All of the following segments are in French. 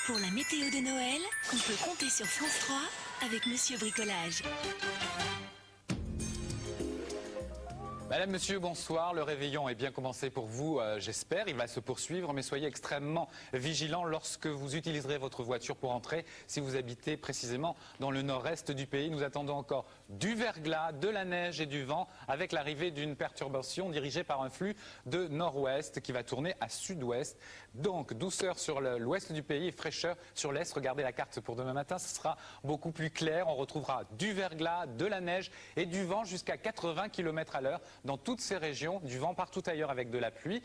Pour la météo de Noël, on peut compter sur France 3 avec Monsieur Bricolage. Madame, monsieur, bonsoir. Le réveillon est bien commencé pour vous, j'espère. Il va se poursuivre, mais soyez extrêmement vigilants lorsque vous utiliserez votre voiture pour entrer. Si vous habitez précisément dans le nord-est du pays, nous attendons encore du verglas, de la neige et du vent avec l'arrivée d'une perturbation dirigée par un flux de nord-ouest qui va tourner à sud-ouest. Donc, douceur sur l'ouest du pays et fraîcheur sur l'est. Regardez la carte pour demain matin, ce sera beaucoup plus clair. On retrouvera du verglas, de la neige et du vent jusqu'à 80 km/h. Dans toutes ces régions, du vent partout ailleurs avec de la pluie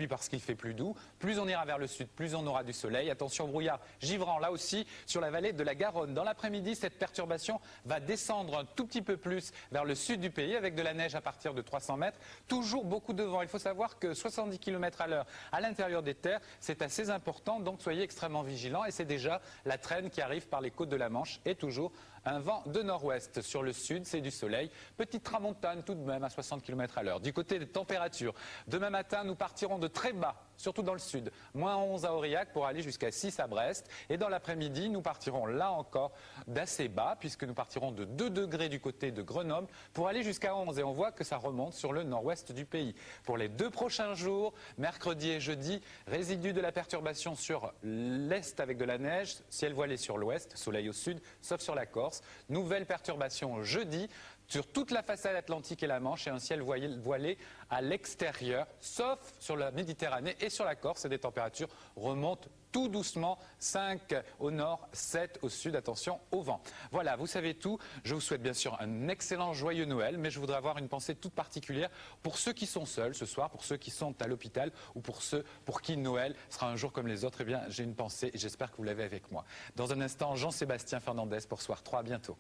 parce qu'il fait plus doux. Plus on ira vers le sud, plus on aura du soleil. Attention au brouillard givrant, là aussi, sur la vallée de la Garonne. Dans l'après-midi, cette perturbation va descendre un tout petit peu plus vers le sud du pays avec de la neige à partir de 300 mètres. Toujours beaucoup de vent. Il faut savoir que 70 km/h à l'intérieur des terres, c'est assez important. Donc soyez extrêmement vigilants. Et c'est déjà la traîne qui arrive par les côtes de la Manche et toujours un vent de nord-ouest. Sur le sud, c'est du soleil. Petite tramontane tout de même à 60 km/h. Du côté des températures, demain matin, nous partirons de très bas, surtout dans le sud. Moins 11 à Aurillac pour aller jusqu'à 6 à Brest. Et dans l'après-midi, nous partirons là encore d'assez bas, puisque nous partirons de 2 degrés du côté de Grenoble pour aller jusqu'à 11. Et on voit que ça remonte sur le nord-ouest du pays. Pour les 2 prochains jours, mercredi et jeudi, résidu de la perturbation sur l'est avec de la neige, ciel voilé sur l'ouest, soleil au sud, sauf sur la Corse. Nouvelle perturbation jeudi sur toute la façade atlantique et la Manche et un ciel voilé à l'extérieur, sauf sur la Méditerranée et sur la Corse. Et des températures remontent tout doucement, 5 au nord, 7 au sud, attention au vent. Voilà, vous savez tout. Je vous souhaite bien sûr un excellent joyeux Noël, mais je voudrais avoir une pensée toute particulière pour ceux qui sont seuls ce soir, pour ceux qui sont à l'hôpital ou pour ceux pour qui Noël sera un jour comme les autres. Eh bien, j'ai une pensée et j'espère que vous l'avez avec moi. Dans un instant, Jean-Sébastien Fernandez pour Soir 3. À bientôt.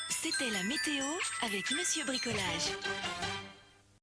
C'était la météo avec Monsieur Bricolage.